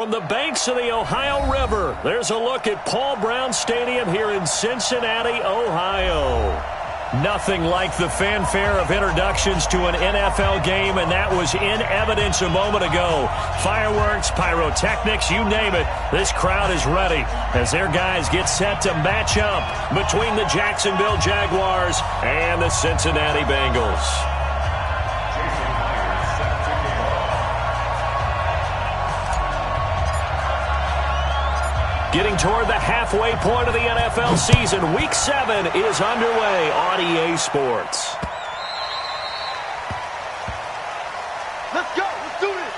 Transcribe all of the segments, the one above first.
From the banks of the Ohio River, there's a look at Paul Brown Stadium here in Cincinnati, Ohio. Nothing like the fanfare of introductions to an NFL game, and that was in evidence a moment ago. Fireworks, pyrotechnics, you name it. This crowd is ready as their guys get set to match up between the Jacksonville Jaguars and the Cincinnati Bengals. Getting toward the halfway point of the NFL season, Week 7 is underway on EA Sports. Let's go. Let's do this.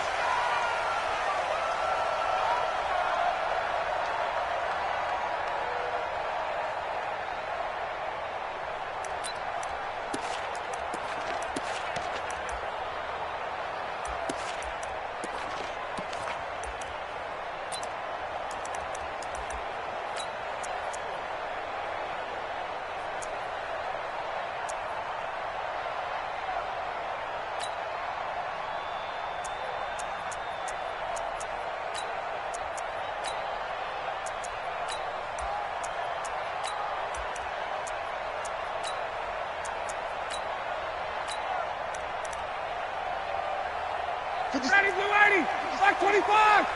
Ready, blue 80, black 25.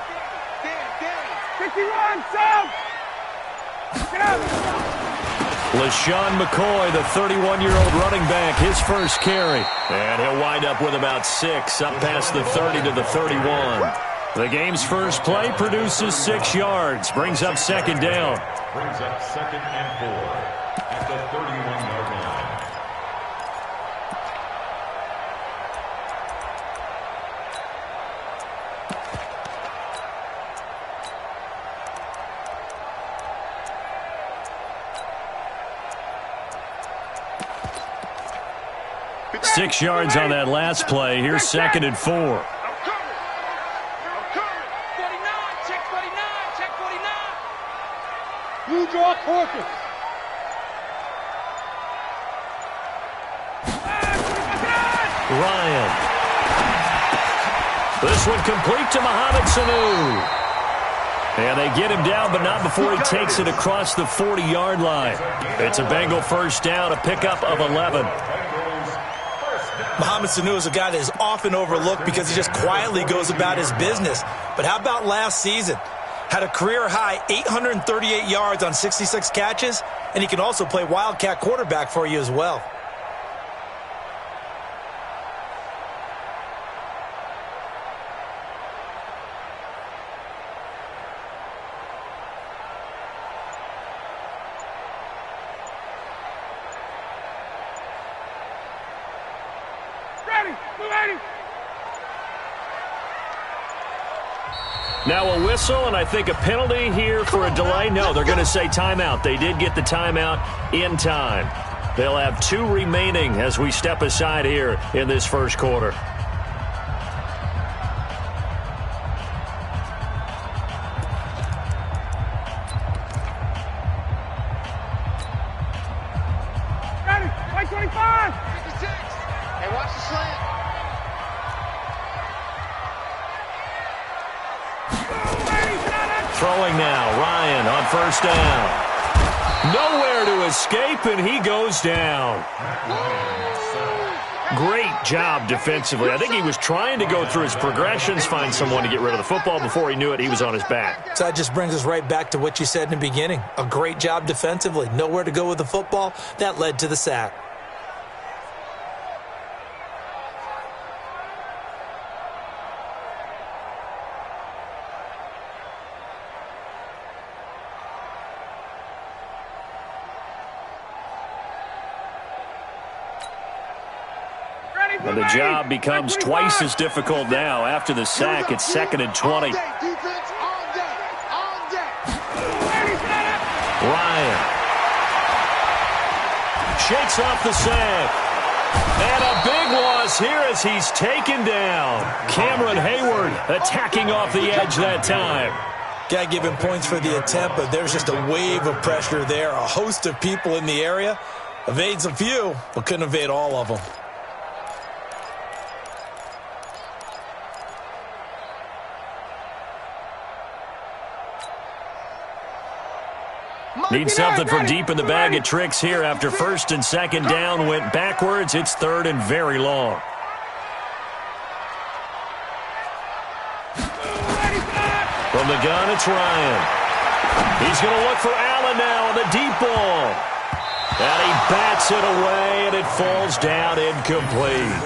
51, south. Get out. LaShawn McCoy, the 31-year-old running back, his first carry. And he'll wind up with about 6, up past the 30 to the 31. The game's first play produces 6 yards, brings up second down. Brings up 2nd and 4 at the 31-yard line. 6 yards on that last play. Here's 2nd and 4. 49, check 49, check 49. Blue draw quarter. Ryan. This one complete to Mohamed Sanu. And they get him down, but not before he takes it across the 40-yard line. It's a Bengal first down, a pickup of 11. Mohamed Sanu is a guy that is often overlooked because he just quietly goes about his business. But how about last season? Had a career-high 838 yards on 66 catches, and he can also play wildcat quarterback for you as well. Now a whistle, and I think a penalty here for a delay. No, they're going to say timeout. They did get the timeout in time. They'll have 2 remaining as we step aside here in this first quarter. Ready, white 25. 56. Hey, watch the slant. Throwing now, Ryan on first down. Nowhere to escape, and he goes down. Great job defensively. I think he was trying to go through his progressions, find someone to get rid of the football. Before he knew it, he was on his back. So that just brings us right back to what you said in the beginning. A great job defensively. Nowhere to go with the football. That led to the sack. And the job becomes twice as difficult now. After the sack, it's 2nd and 20. Ryan shakes off the sack. And a big loss here as he's taken down. Cameron Hayward attacking off the edge that time. Got to give him points for the attempt, but there's just a wave of pressure there. A host of people in the area. Evades a few, but couldn't evade all of them. Need something from deep in the bag of tricks here after first and second down went backwards. It's third and very long. From the gun, it's Ryan. He's going to look for Allen now on the deep ball. And he bats it away, and it falls down incomplete.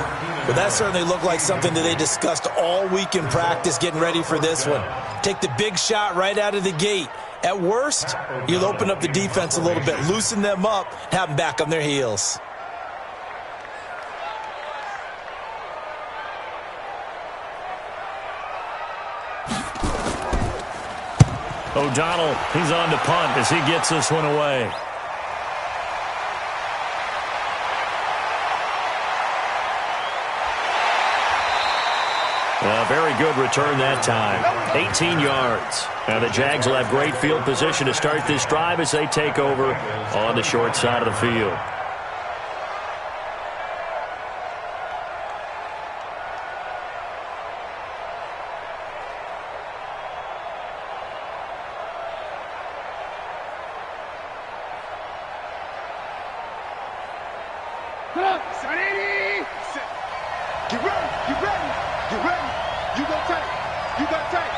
Well, that certainly looked like something that they discussed all week in practice getting ready for this one. Take the big shot right out of the gate. At worst, you'll open up the defense a little bit, loosen them up, have them back on their heels. O'Donnell, he's on to punt as he gets this one away. A very good return that time. 18 yards. Now the Jags will have great field position to start this drive as they take over on the short side of the field. Get ready, get ready, get ready. You got take, you got take,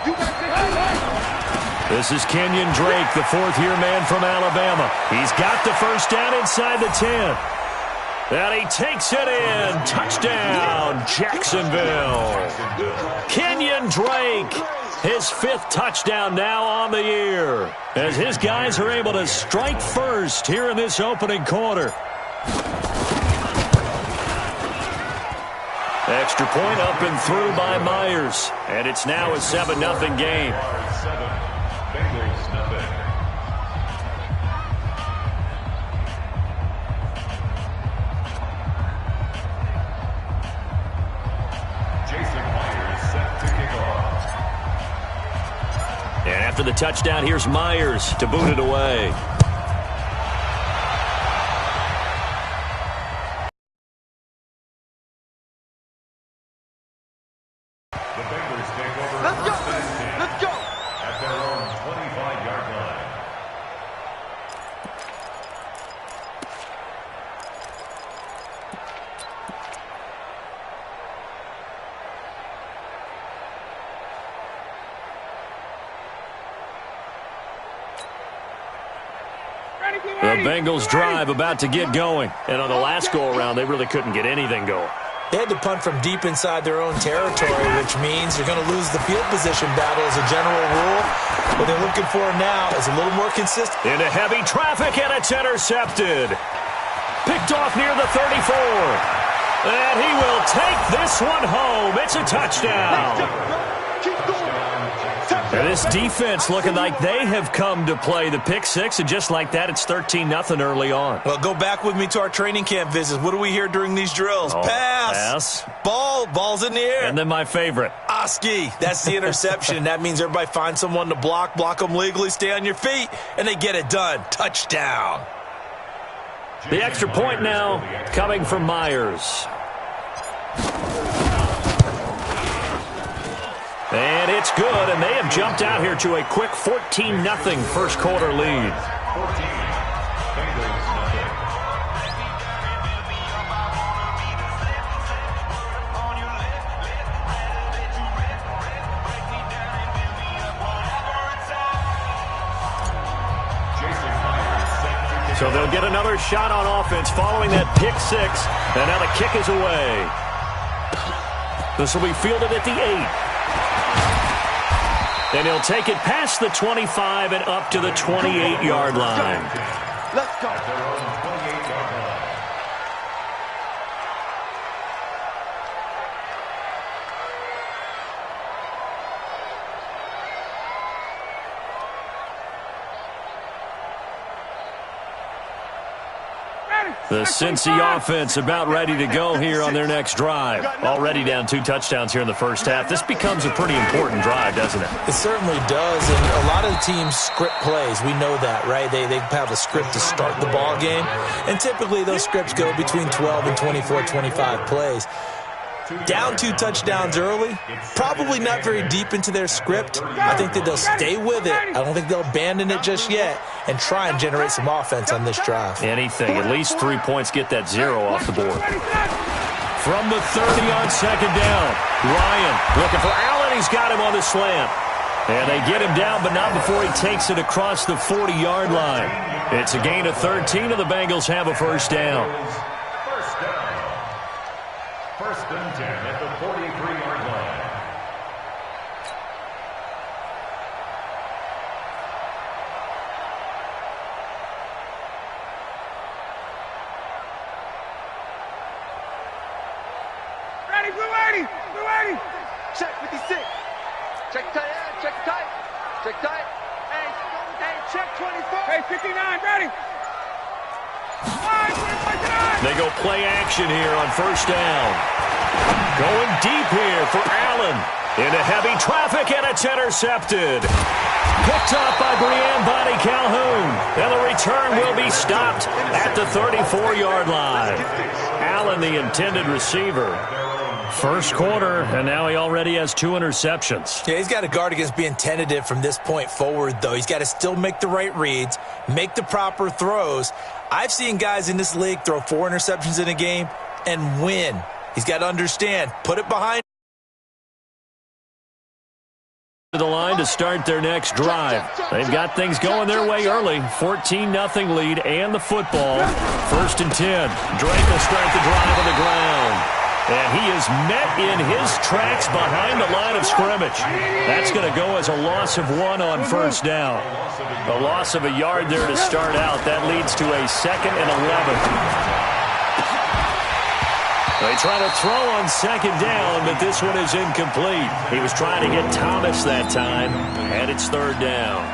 you got take. This is Kenyon Drake, the fourth-year man from Alabama. He's got the first down inside the 10. And he takes it in. Touchdown, Jacksonville. Kenyon Drake, his fifth touchdown now on the year, as his guys are able to strike first here in this opening quarter. Extra point up and through by Myers. And it's now a 7-0 game. And after the touchdown, here's Myers to boot it away. The Bengals drive about to get going. And on the last go-around, they really couldn't get anything going. They had to punt from deep inside their own territory, which means you're going to lose the field position battle as a general rule. What they're looking for now is a little more consistent. Into heavy traffic, and it's intercepted. Picked off near the 34. And he will take this one home. It's a touchdown. And this defense looking like they have come to play the pick six, and just like that, it's 13-0 early on. Well, go back with me to our training camp visits. What do we hear during these drills? Pass. Ball's in the air. And then my favorite. Oski. That's the interception. That means everybody finds someone to block them legally, stay on your feet, and they get it done. Touchdown. The extra point now coming from Myers. And it's good, and they have jumped out here to a quick 14-0 first quarter lead. So they'll get another shot on offense following that pick six, and now the kick is away. This will be fielded at the 8. And he'll take it past the 25 and up to the 28-yard line. Let's go. The Cincy offense about ready to go here on their next drive. Already down 2 touchdowns here in the first half. This becomes a pretty important drive, doesn't it? It certainly does, and a lot of the teams script plays. We know that, right? They have a script to start the ball game, and typically those scripts go between 12 and 24, 25 plays. Down 2 touchdowns early, probably not very deep into their script. I think that they'll stay with it. I don't think they'll abandon it just yet and try and generate some offense on this drive. Anything, at least 3 points, get that 0 off the board. From the 30 on second down, Ryan looking for Allen. He's got him on the slant. And they get him down, but not before he takes it across the 40-yard line. It's a gain of 13, and the Bengals have a first down. First and 10 at the 43-yard line. Ready, blue 80, blue 80. Check 56. Check tight end, check tight. Check tight. Hey, check 24. Hey, 59, ready. 5, 29. They go play action here on first down. Going deep here for Allen. Into heavy traffic, and it's intercepted. Picked up by Brianne Bonnie Calhoun. And the return will be stopped at the 34-yard line. Allen, the intended receiver. First quarter, and now he already has 2 interceptions. Yeah, he's got to guard against being tentative from this point forward, though. He's got to still make the right reads, make the proper throws. I've seen guys in this league throw 4 interceptions in a game and win. He's got to understand, put it behind the line to start their next drive. They've got things going their way early. 14-0 lead and the football. First and 10. Drake will start the drive on the ground. And he is met in his tracks behind the line of scrimmage. That's going to go as a loss of 1 on first down. A loss of a yard there to start out. That leads to a 2nd and 11. They try to throw on second down, but this one is incomplete. He was trying to get Thomas that time, and it's 3rd down.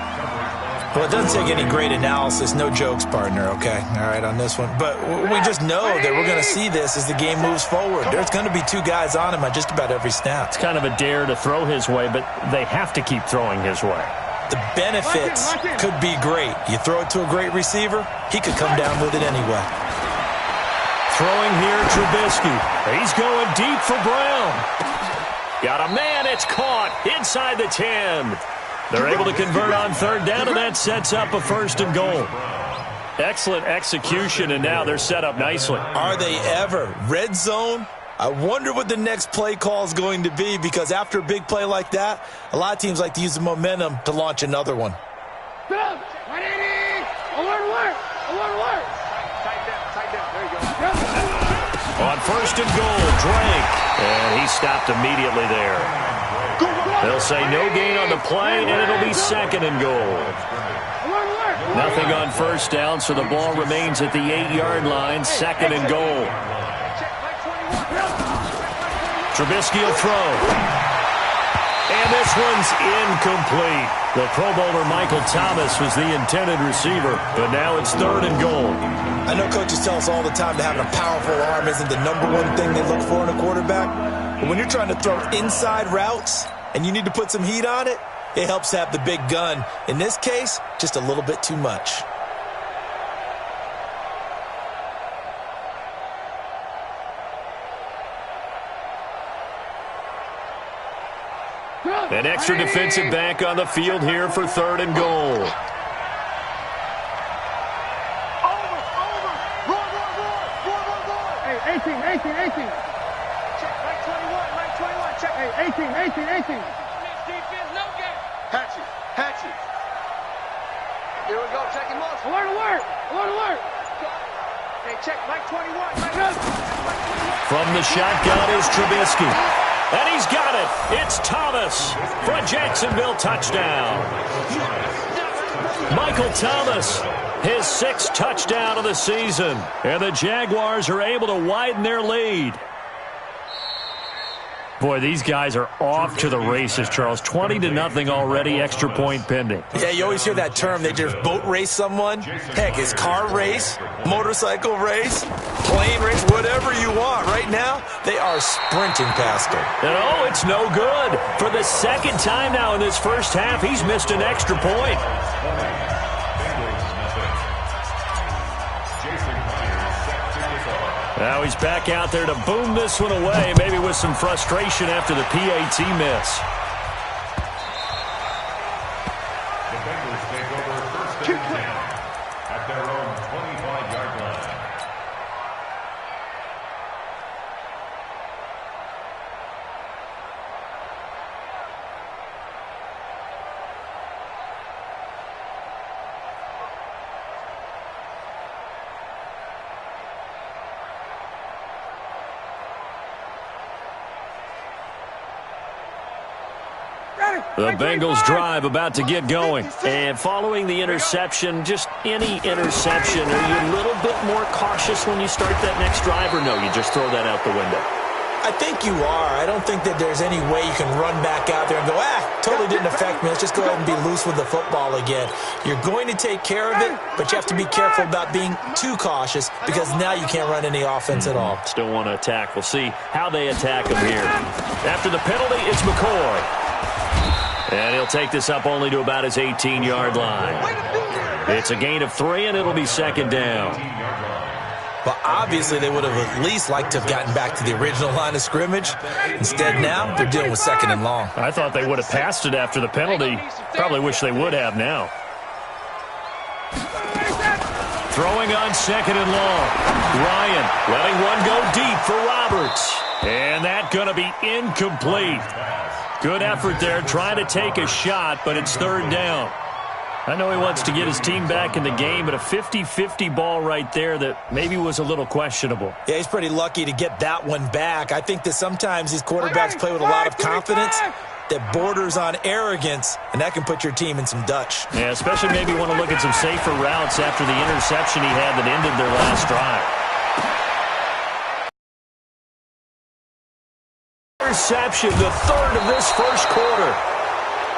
Well, it doesn't take any great analysis. No jokes, partner, okay? All right, on this one. But we just know that we're going to see this as the game moves forward. There's going to be 2 guys on him on just about every snap. It's kind of a dare to throw his way, but they have to keep throwing his way. The benefits could be great. You throw it to a great receiver, he could come down with it anyway. Throwing here, Trubisky. He's going deep for Brown. Got a man, it's caught inside the 10. They're able to convert on 3rd down, and that sets up a 1st and goal. Excellent execution, and now they're set up nicely. Are they ever? Red zone? I wonder what the next play call is going to be, because after a big play like that, a lot of teams like to use the momentum to launch another one. Alert, alert, alert, alert. Tight down. There you go. On 1st and goal, Drake. And he stopped immediately there. They'll say no gain on the play, and it'll be 2nd and goal. Nothing on first down, so the ball remains at the 8-yard line, 2nd and goal. Trubisky will throw. And this one's incomplete. The Pro Bowler Michael Thomas was the intended receiver, but now it's 3rd and goal. I know coaches tell us all the time that having a powerful arm isn't the #1 thing they look for in a quarterback. But when you're trying to throw inside routes and you need to put some heat on it, it helps to have the big gun. In this case, just a little bit too much. An extra defensive back on the field here for 3rd and goal. Over. Roar. Hey, 18. Check, right 21, check. Hey, 18. Defense, no gap. Hatchet. Here we go, check him off. Alert. Hey, check, right 21. From the shotgun is Trubisky. And he's got it. It's Thomas for a Jacksonville touchdown. Michael Thomas, his 6th touchdown of the season. And the Jaguars are able to widen their lead. Boy, these guys are off to the races, Charles. 20-0 already, extra point pending. Yeah, you always hear that term. They just boat race someone. Heck, it's car race, motorcycle race, plane race, whatever you want. Right now, they are sprinting past them. And oh, it's no good. For the 2nd time now in this first half, he's missed an extra point. Now he's back out there to boom this one away, maybe with some frustration after the PAT miss. The Bengals take over first and 10 at their own 25-yard line. The Bengals drive about to get going. And following the interception, just any interception, are you a little bit more cautious when you start that next drive, or no, you just throw that out the window? I think you are. I don't think that there's any way you can run back out there and go, totally didn't affect me. Let's just go ahead and be loose with the football again. You're going to take care of it, but you have to be careful about being too cautious because now you can't run any offense at all. Still want to attack. We'll see how they attack him here. After the penalty, it's McCoy. And he'll take this up only to about his 18-yard line. It's a gain of 3, and it'll be second down. Well, obviously, they would have at least liked to have gotten back to the original line of scrimmage. Instead, now, they're dealing with second and long. I thought they would have passed it after the penalty. Probably wish they would have now. Throwing on second and long. Ryan letting one go deep for Roberts. And that's going to be incomplete. Good effort there, trying to take a shot, but it's third down. I know he wants to get his team back in the game, but a 50-50 ball right there that maybe was a little questionable. Yeah, he's pretty lucky to get that one back. I think that sometimes these quarterbacks play with a lot of confidence that borders on arrogance, and that can put your team in some Dutch. Yeah, especially maybe want to look at some safer routes after the interception he had that ended their last drive. Interception, the third of this first quarter.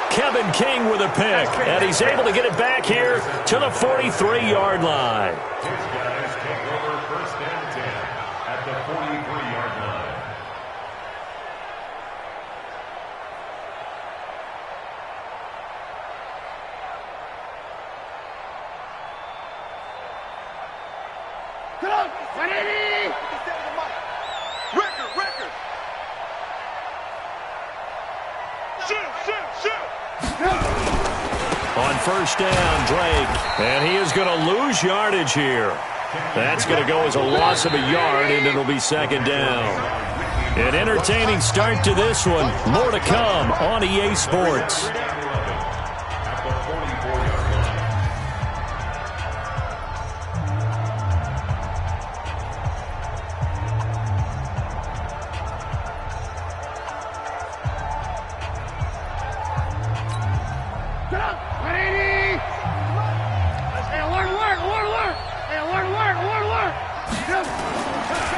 Kevin King with a pick, and he's able to get it back here to the 43-yard line. His guys take over first and 10 at the 43-yard line. Come on, 180! Record! Shoot! On first down, Drake, and he is going to lose yardage here. That's going to go as a loss of a yard, and it'll be second down. An entertaining start to this one. More to come on EA Sports.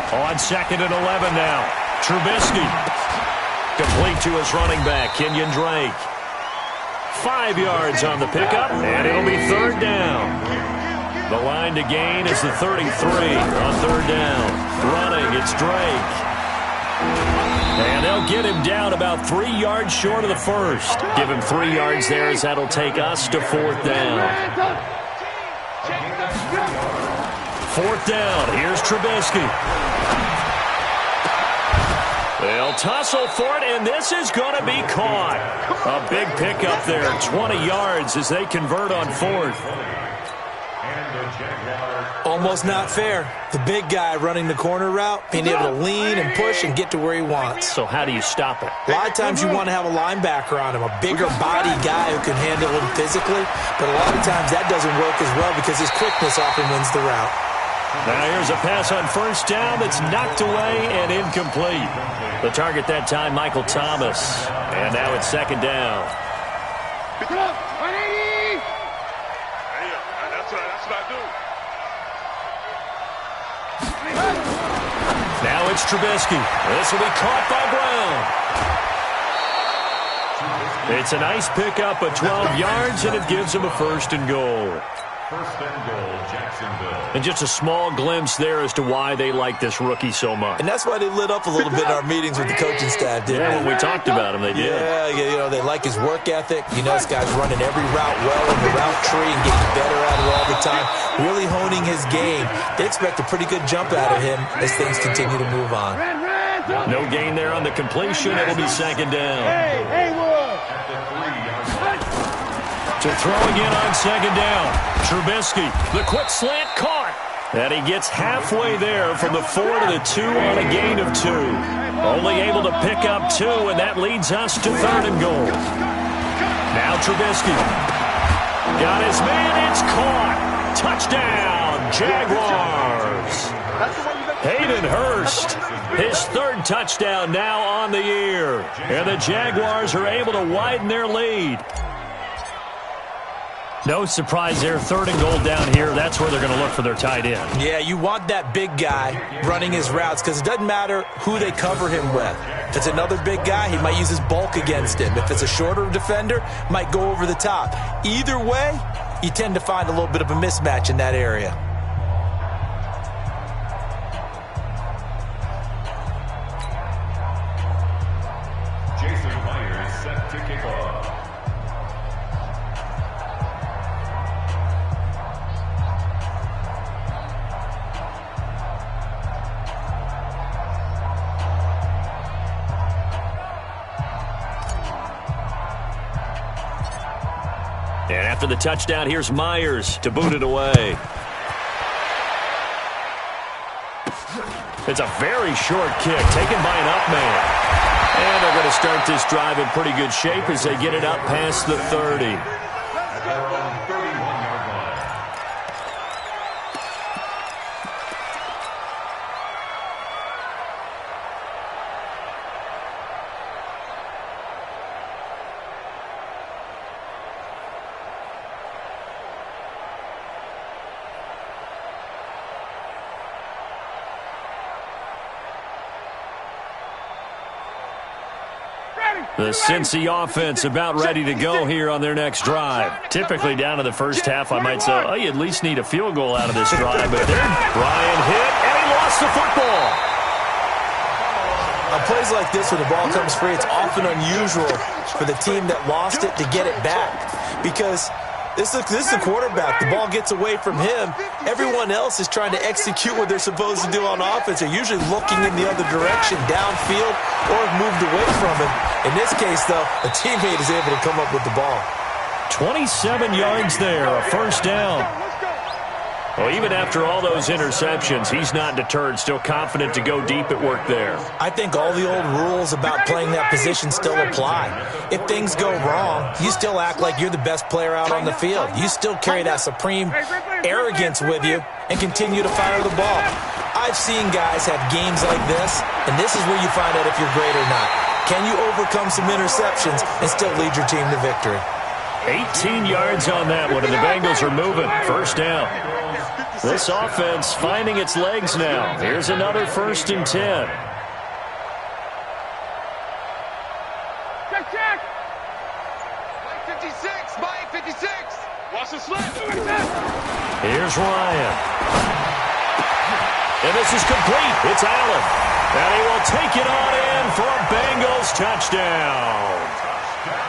On second and 11 now. Trubisky. Complete to his running back, Kenyon Drake. 5 yards on the pickup, and it'll be third down. The line to gain is the 33 on third down. Running, it's Drake. And they'll get him down about 3 yards short of the first. Give him 3 yards there as that'll take us to fourth down. Fourth down, here's Trubisky. They'll tussle for it, and this is going to be caught. A big pickup there, 20 yards as they convert on fourth. Almost not fair. The big guy running the corner route, being able to lean and push and get to where he wants. So how do you stop it? A lot of times you want to have a linebacker on him, a bigger body guy who can handle him physically, but a lot of times that doesn't work as well because his quickness often wins the route. Now here's a pass on first down that's knocked away and incomplete. The target that time, Michael Thomas. And now it's second down. Come on, 180! That's what I do. Now it's Trubisky. This will be caught by Brown. It's a nice pickup of 12 yards, and it gives him a first and goal. First and goal, Jacksonville. And just a small glimpse there as to why they like this rookie so much. And that's why they lit up a little bit in our meetings with the coaching staff, didn't they? When we talked about him, they did. Yeah, you know, they like his work ethic. You know, this guy's running every route well in the route tree and getting better at it all the time, really honing his game. They expect a pretty good jump out of him as things continue to move on. No gain there on the completion. It'll be second down. To throw again on second down. Trubisky, the quick slant caught. And he gets halfway there from the 4 to the 2 on a gain of 2. Only able to pick up 2, and that leads us to third and goal. Now Trubisky. Got his man, it's caught. Touchdown, Jaguars. Hayden Hurst, his third touchdown now on the year. And the Jaguars are able to widen their lead. No surprise there, third and goal down here. That's where they're going to look for their tight end. Yeah, you want that big guy running his routes because it doesn't matter who they cover him with. If it's another big guy, he might use his bulk against him. If it's a shorter defender, might go over the top. Either way, you tend to find a little bit of a mismatch in that area. Jason Myers set to kick off. And after the touchdown, here's Myers to boot it away. It's a very short kick taken by an up man. And they're going to start this drive in pretty good shape as they get it up past the 30. At their own 31-yard line. The Cincy offense about ready to go here on their next drive. Typically down to the first half, I might say, oh, you at least need a field goal out of this drive. But there, Ryan hit, and he lost the football. On plays like this where the ball comes free, it's often unusual for the team that lost it to get it back. Because this is the quarterback. The ball gets away from him. Everyone else is trying to execute what they're supposed to do on offense. They're usually looking in the other direction, downfield, or have moved away from him. In this case, though, a teammate is able to come up with the ball. 27 yards there, a first down. Well, even after all those interceptions, he's not deterred, still confident to go deep at work there. I think all the old rules about playing that position still apply. If things go wrong, you still act like you're the best player out on the field. You still carry that supreme arrogance with you and continue to fire the ball. I've seen guys have games like this, and this is where you find out if you're great or not. Can you overcome some interceptions and still lead your team to victory? 18 yards on that one, and the Bengals are moving. First down. This offense finding its legs now. Here's another 1st and 10. Check. Mike 56. Mike 56. Watch the slip. Here's Ryan. And this is complete. It's Allen. And he will take it on in for a Bengals touchdown.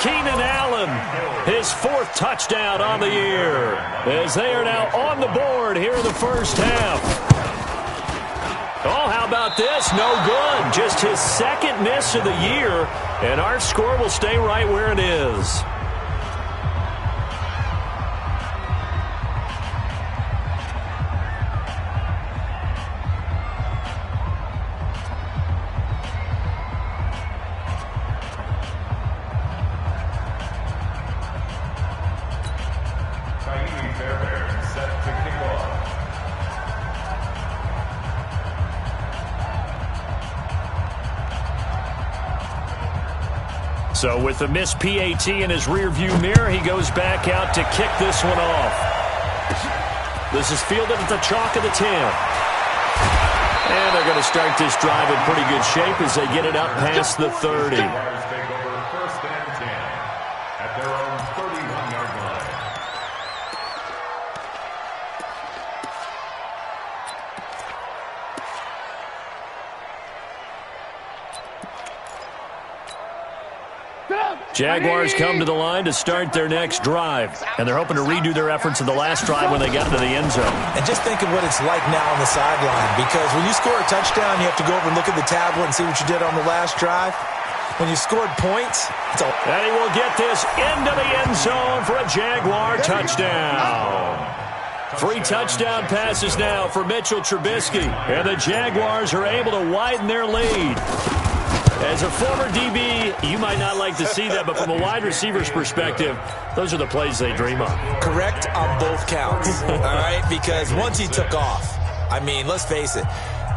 Keenan Allen, his 4th touchdown on the year, as they are now on the board here in the first half. Oh, how about this? No good. Just his 2nd miss of the year, and our score will stay right where it is. So with the missed PAT in his rearview mirror, he goes back out to kick this one off. This is fielded at the chalk of the 10. And they're going to start this drive in pretty good shape as they get it up past the 30. Take over 1st and 10 at their own 31-yard line. Jaguars come to the line to start their next drive, and they're hoping to redo their efforts in the last drive when they got into the end zone. And just think of what it's like now on the sideline, because when you score a touchdown, you have to go over and look at the tablet and see what you did on the last drive. When you scored points, it's all. And he will get this into the end zone for a Jaguar touchdown. 3 touchdown passes now for Mitchell Trubisky, and the Jaguars are able to widen their lead. As a former DB, you might not like to see that, but from a wide receiver's perspective, those are the plays they dream of. Correct on both counts, all right? Because once he took off, I mean, let's face it,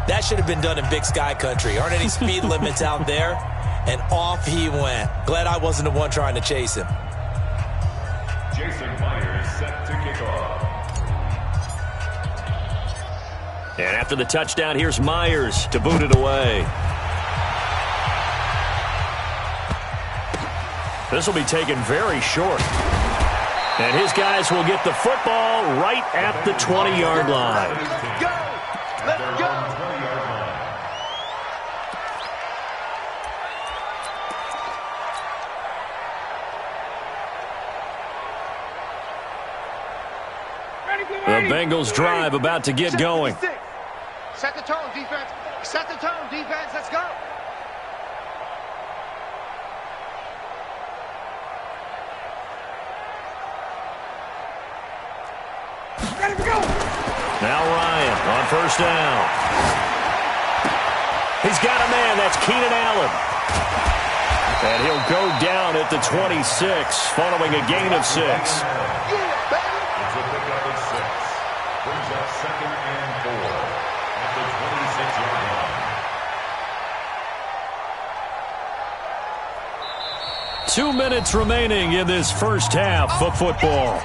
that should have been done in Big Sky country. Aren't any speed limits out there? And off he went. Glad I wasn't the one trying to chase him. Jason Myers set to kick off. And after the touchdown, here's Myers to boot it away. This will be taken very short. And his guys will get the football right at the 20-yard line. Go! Let's go! The Bengals drive about to get going. Set the tone, defense. Set the tone, defense. Let's go. Now Ryan on first down. He's got a man. That's Keenan Allen. And he'll go down at the 26 following a gain of 6. It's a pickup of 6. Brings up 2nd and 4 at the 26-yard line. 2 minutes remaining in this first half of football.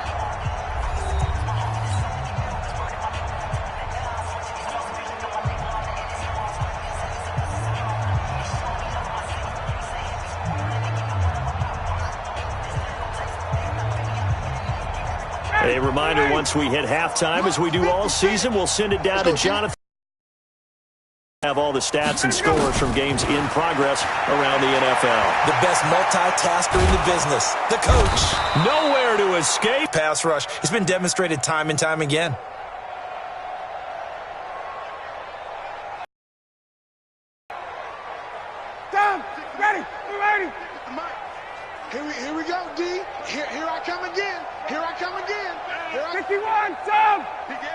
A reminder, once we hit halftime, as we do all season, we'll send it down to Jonathan. Have all the stats and scores from games in progress around the NFL. The best multitasker in the business, the coach. Nowhere to escape. Pass rush. It's been demonstrated time and time again. Down. Ready. We're ready. Here we go, D. Here I come again. Here I come again. 51, Tom. Begin.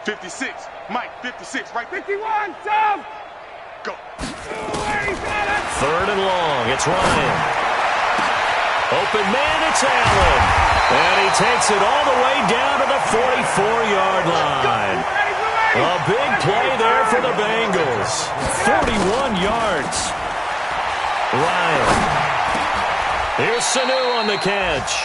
56. Mike, 56. Right there. 51, Tom. Go. Third and long. It's Ryan. Open man, it's Allen. And he takes it all the way down to the 44-yard line. A big play there for the Bengals. 41 yards. Ryan. Here's Sanu on the catch.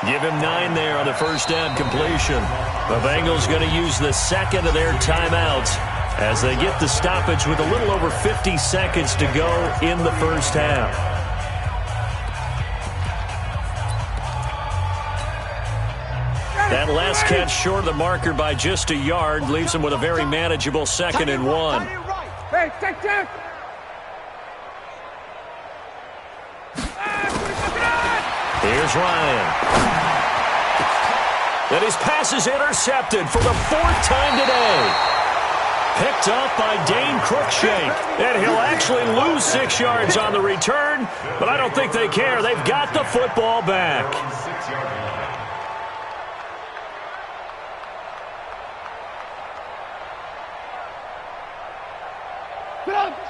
Give him 9 there on the first down completion. The Bengals going to use the second of their timeouts as they get the stoppage with a little over 50 seconds to go in the first half. That last catch short of the marker by just a yard leaves him with a very manageable 2nd and 1. Hey, check. Here's Ryan. And his pass is intercepted for the 4th time today. Picked up by Dane Cruikshank. And he'll actually lose 6 yards on the return, but I don't think they care. They've got the football back. 6-yard line.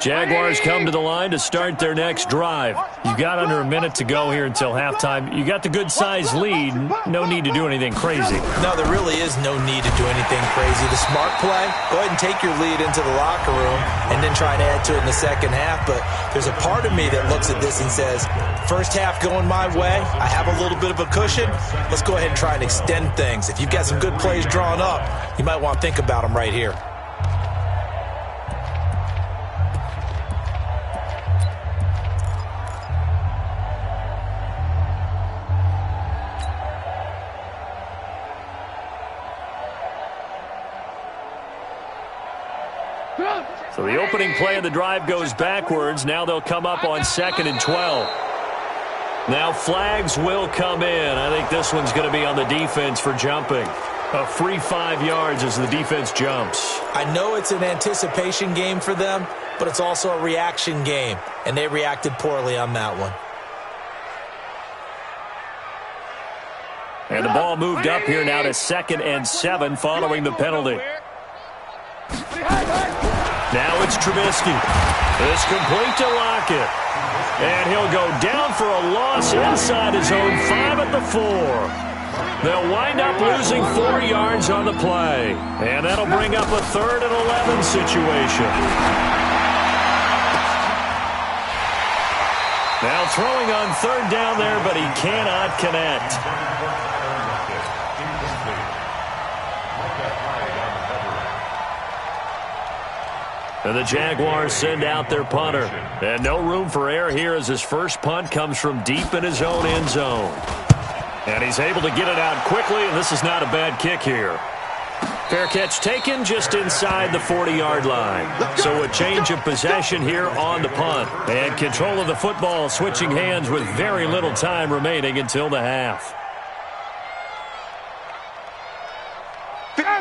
Jaguars come to the line to start their next drive. You got under a minute to go here until halftime. You got the good-sized lead. No need to do anything crazy. No, there really is no need to do anything crazy. The smart play, go ahead and take your lead into the locker room and then try to add to it in the second half. But there's a part of me that looks at this and says, first half going my way, I have a little bit of a cushion. Let's go ahead and try and extend things. If you've got some good plays drawn up, you might want to think about them right here. So the opening play of the drive goes backwards. Now they'll come up on 2nd and 12. Now flags will come in. I think this one's going to be on the defense for jumping. A free 5 yards as the defense jumps. I know it's an anticipation game for them, but it's also a reaction game, and they reacted poorly on that one. And the ball moved up here now to 2nd and 7 following the penalty. Now it's Trubisky. It's complete to Lockett. And he'll go down for a loss inside his own 5 at the 4. They'll wind up losing 4 yards on the play. And that'll bring up a 3rd and 11 situation. Now throwing on 3rd down there, but he cannot connect. And the Jaguars send out their punter. And no room for error here as his first punt comes from deep in his own end zone. And he's able to get it out quickly, and this is not a bad kick here. Fair catch taken just inside the 40-yard line. So a change of possession here on the punt. And control of the football switching hands with very little time remaining until the half.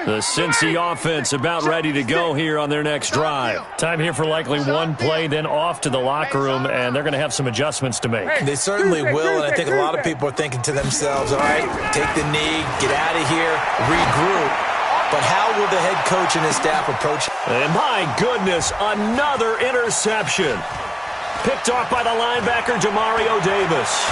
The Cincy offense about ready to go here on their next drive. Time here for likely one play, then off to the locker room, and they're going to have some adjustments to make. They certainly will, and I think a lot of people are thinking to themselves, all right, take the knee, get out of here, regroup. But how will the head coach and his staff approach it? And my goodness, another interception. Picked off by the linebacker, Demario Davis.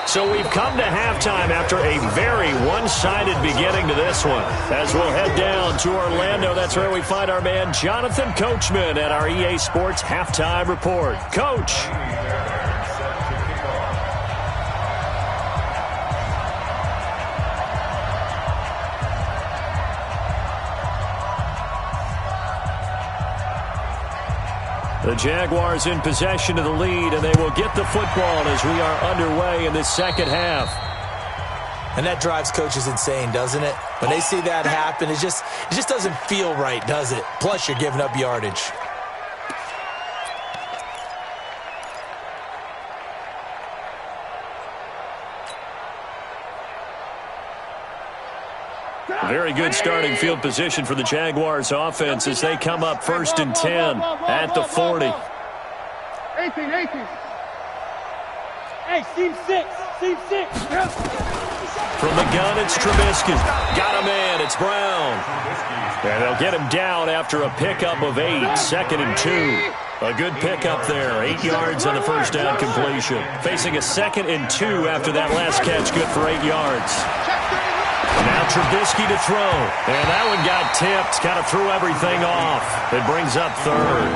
So we've come to halftime after a very one-sided beginning to this one. As we'll head down to Orlando, that's where we find our man Jonathan Coachman at our EA Sports Halftime Report. Coach. The Jaguars in possession of the lead, and they will get the football as we are underway in this second half. And that drives coaches insane, doesn't it? When they see that happen, it just doesn't feel right, does it? Plus, you're giving up yardage. Very good starting field position for the Jaguars offense as they come up 1st and 10 at the 40. 18. Hey, seam 6. From the gun, it's Trubisky. Got a man, it's Brown. And they'll get him down after a pickup of 8, 2nd and 2. A good pickup there, 8 yards on the first down completion. Facing a 2nd and 2 after that last catch, good for 8 yards. Now Trubisky to throw. And that one got tipped. Kind of threw everything off. It brings up 3rd.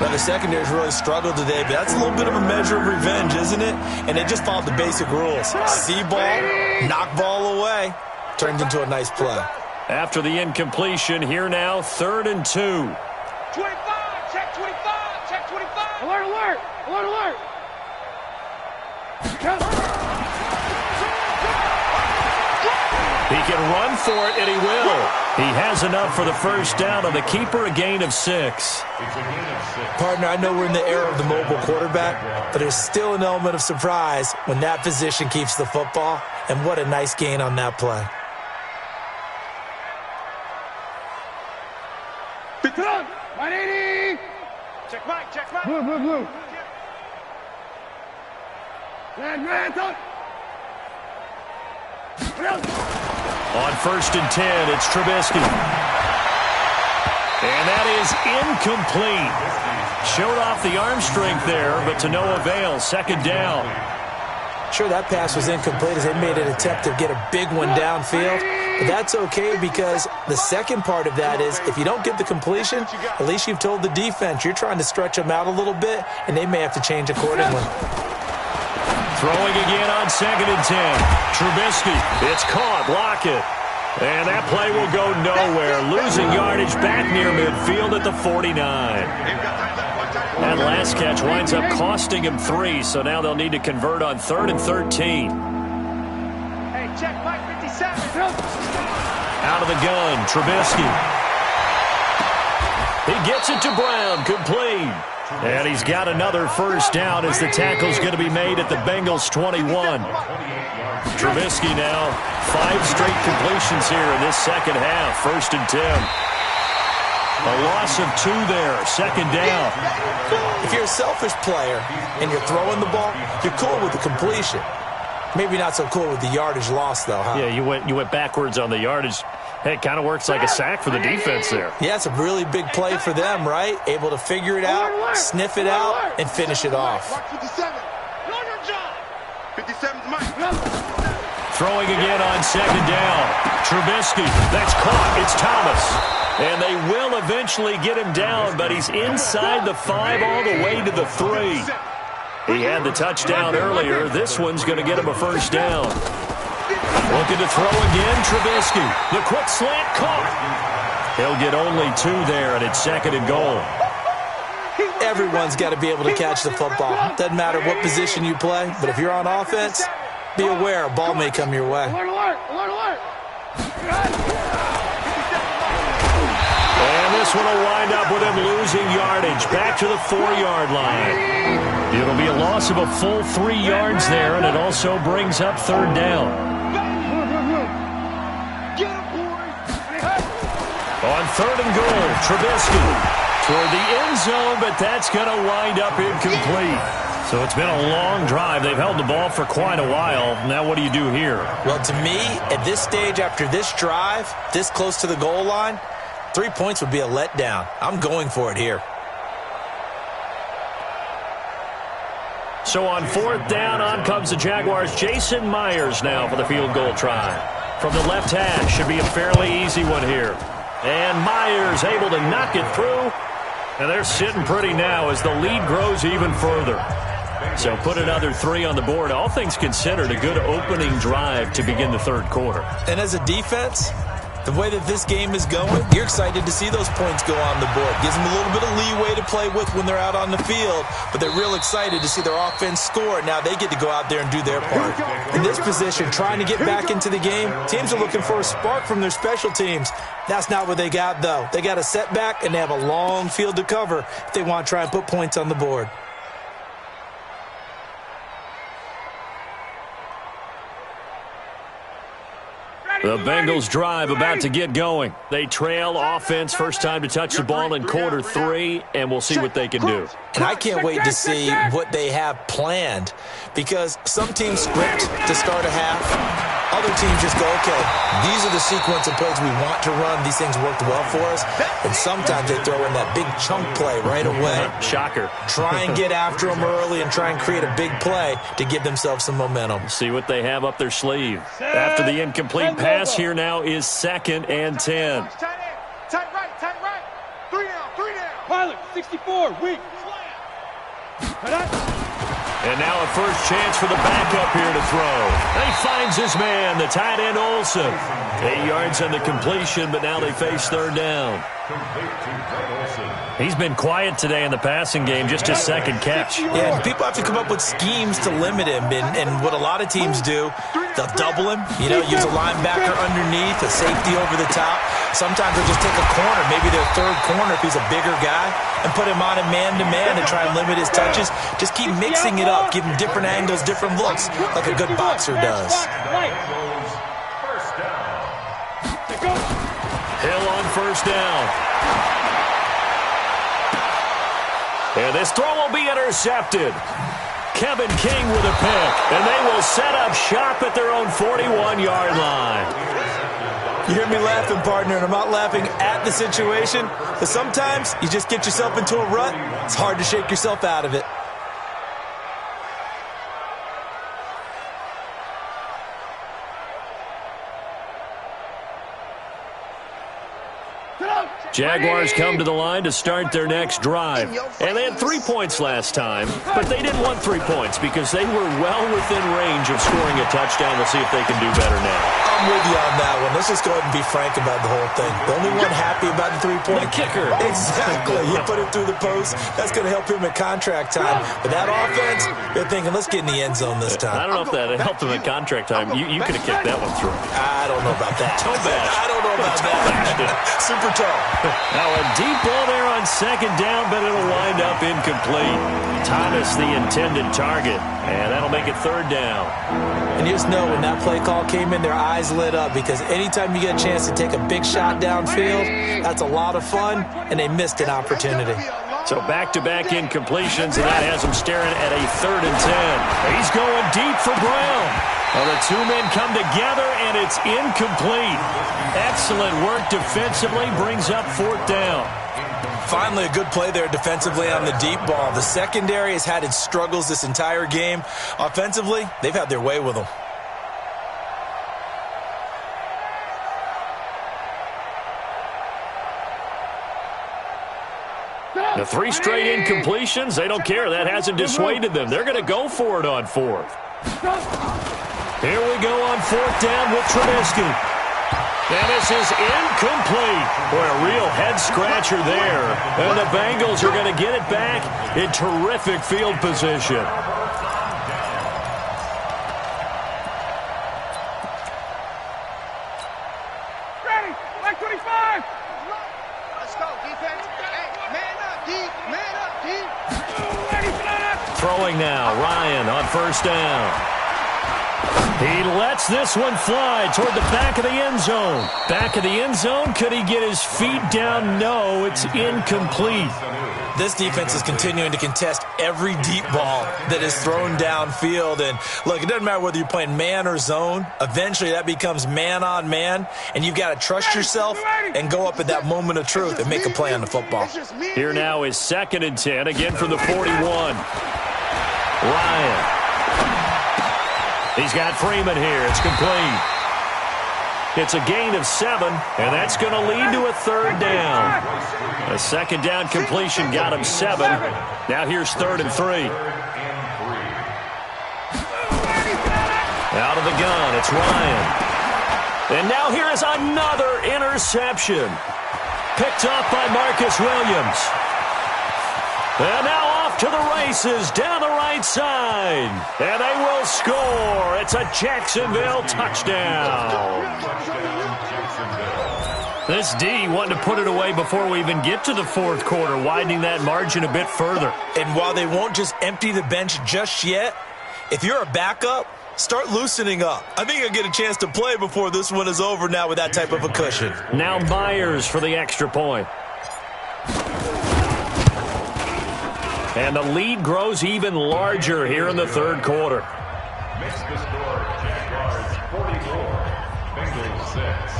Well, the secondary's really struggled today, but that's a little bit of a measure of revenge, isn't it? And they just followed the basic rules. See ball, knock ball away. Turned into a nice play. After the incompletion, here now, 3rd and 2. 25, check 25, check 25. Alert. He can run for it, and he will. He has enough for the first down on the keeper, a gain of 6. Partner, I know we're in the era of the mobile quarterback, but there's still an element of surprise when that position keeps the football, and what a nice gain on that play. Run, 180. Check Mike. Blue. Red, on. On 1st and 10, it's Trubisky. And that is incomplete. Showed off the arm strength there, but to no avail. 2nd down. Sure, that pass was incomplete as they made an attempt to get a big one downfield. But that's okay because the second part of that is if you don't get the completion, at least you've told the defense you're trying to stretch them out a little bit, and they may have to change accordingly. Throwing again on 2nd and 10. Trubisky, it's caught, Lockett. And that play will go nowhere. Losing yardage back near midfield at the 49. That last catch winds up costing him 3, so now they'll need to convert on 3rd and 13. Hey, check Mike 57. Out of the gun, Trubisky. He gets it to Brown, complete. And he's got another first down as the tackle's going to be made at the Bengals' 21. Trubisky now, 5 straight completions here in this second half. 1st and 10. A loss of 2 there, 2nd down. If you're a selfish player and you're throwing the ball, you're cool with the completion. Maybe not so cool with the yardage loss, though, huh? Yeah, you went backwards on the yardage. Hey, it kind of works like a sack for the defense there. Yeah, it's a really big play for them, right? Able to figure it out, sniff it out, and finish it off. 57's Mike. Throwing again on 2nd down. Trubisky, that's caught. It's Thomas. And they will eventually get him down, but he's inside the 5 all the way to the 3. He had the touchdown earlier. This one's going to get him a first down. Looking to throw again, Trubisky. The quick slant caught. He'll get only 2 there, and it's 2nd and goal. Everyone's got to be able to catch the football. Doesn't matter what position you play, but if you're on offense, be aware a ball may come your way. And this one will wind up with him losing yardage back to the 4-yard line. It'll be a loss of a full 3 yards there, and it also brings up 3rd down. On 3rd and goal, Trubisky toward the end zone, but that's going to wind up incomplete. So it's been a long drive. They've held the ball for quite a while. Now what do you do here? Well, to me, at this stage after this drive, this close to the goal line, 3 points would be a letdown. I'm going for it here. So on 4th down, on comes the Jaguars. Jason Myers now for the field goal try. From the left hash, should be a fairly easy one here. And Myers able to knock it through. And they're sitting pretty now as the lead grows even further. So put another 3 on the board. All things considered, a good opening drive to begin the 3rd quarter. And as a defense, the way that this game is going, you're excited to see those points go on the board. Gives them a little bit of leeway to play with when they're out on the field, but they're real excited to see their offense score. Now they get to go out there and do their part. In this position, trying to get back into the game, teams are looking for a spark from their special teams. That's not what they got, though. They got a setback, and they have a long field to cover if they want to try and put points on the board. The Bengals drive about to get going. They trail offense first time to touch the ball in quarter 3, and we'll see what they can do. And I can't wait to see what they have planned, because some teams script to start a half. Other teams just go, okay, these are the sequence of plays we want to run. These things worked well for us. And sometimes they throw in that big chunk play right away. Shocker. Try and get after them early and try and create a big play to give themselves some momentum. See what they have up their sleeve. After the incomplete pass, here now is 2nd and 10. Tight right. 3 down. Pilot, 64, weak. And now a first chance for the backup here to throw. He finds his man, the tight end Olsen. 8 yards on the completion, but now they face 3rd down. He's been quiet today in the passing game, just his 2nd catch. Yeah, and people have to come up with schemes to limit him. And what a lot of teams do, they'll double him, use a linebacker underneath, a safety over the top. Sometimes they'll just take a corner, maybe their 3rd corner if he's a bigger guy, and put him on a man-to-man and try and limit his touches. Just keep mixing it up, give him different angles, different looks, like a good boxer does. Hill on first down. And this throw will be intercepted. Kevin King with a pick, and they will set up shop at their own 41-yard line. You hear me laughing, partner, and I'm not laughing at the situation, but sometimes you just get yourself into a rut. It's hard to shake yourself out of it. Jaguars come to the line to start their next drive. And they had 3 points last time, but they didn't want 3 points because they were well within range of scoring a touchdown. We'll see if they can do better now. I'm with you on that one. Let's just go ahead and be frank about the whole thing. The only one happy about the 3-point kicker. Exactly. He put it through the post. That's going to help him at contract time. But that offense, they're thinking, let's get in the end zone this time. I don't know if that helped him at contract time. You could have kicked that one through. I don't know about that. Toe bash. I don't know about that. Super toe. Now a deep ball there on second down, but it'll wind up incomplete. Thomas the intended target, and that'll make it third down. And you just know when that play call came in, their eyes lit up because anytime you get a chance to take a big shot downfield, that's a lot of fun, and they missed an opportunity. So back-to-back incompletions, and that has him staring at a 3rd and 10. He's going deep for Brown. Well, the two men come together, and it's incomplete. Excellent work defensively, brings up 4th down. Finally, a good play there defensively on the deep ball. The secondary has had its struggles this entire game. Offensively, they've had their way with them. The 3 straight incompletions, they don't care. That hasn't dissuaded them. They're going to go for it on 4th. Here we go on 4th down with Trubisky. And this is incomplete. Boy, a real head-scratcher there. And the Bengals are going to get it back in terrific field position. Ready, like 25. Let's go, defense. Hey, man up, D. Man up, D. Ready, flat. Throwing now, Ryan on 1st down. He lets this one fly toward the back of the end zone. Back of the end zone, could he get his feet down? No, it's incomplete. This defense is continuing to contest every deep ball that is thrown downfield. And look, it doesn't matter whether you're playing man or zone. Eventually, that becomes man on man. And you've got to trust yourself and go up at that moment of truth and make a play on the football. Here now is 2nd and 10, again from the 41. Ryan. He's got Freeman here. It's complete. It's a gain of 7, and that's going to lead to a 3rd down. A 2nd down completion got him 7. Now here's 3rd and 3. Out of the gun, it's Ryan. And now here is another interception. Picked up by Marcus Williams. And now off to the races down the right side. And they will score. It's a Jacksonville touchdown. This D wanting to put it away before we even get to the 4th quarter, widening that margin a bit further. And while they won't just empty the bench just yet, if you're a backup, start loosening up. I think you'll get a chance to play before this one is over now with that type of a cushion. Now Myers for the extra point. And the lead grows even larger here in the 3rd quarter. Makes the score Jaguars 44, Bengals 6.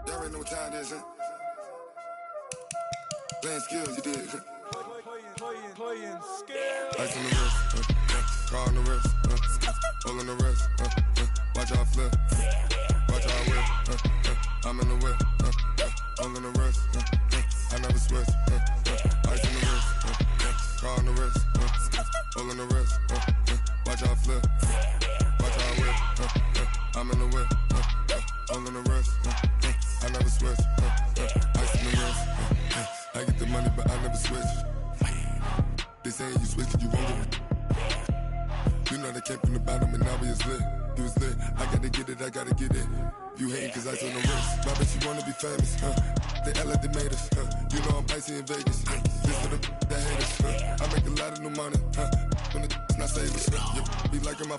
Y'all already know what time it is, huh? Playing skills, you did. Playing skills. Ice on the wrist, car on the wrist, hole in the wrist, watch out flip, watch out whip, I'm in the whip, hole in the wrist, I never switch, ice on the wrist, car on the wrist, hole in the wrist, watch out flip, watch out whip, I'm in the whip, hole in the wrist, I never switch, ice in the wrist, I get the money but I never switch. They saying you switch it, you won't get it. You know they came from the bottom and now we is lit. You was lit, I gotta get it, I gotta get it. You hating cause ice on the wrist. My bitch, you wanna be famous, They act like they made us, You know I'm icy in Vegas, This for the that haters, I make a lot of new money, When the not saving, You be liking my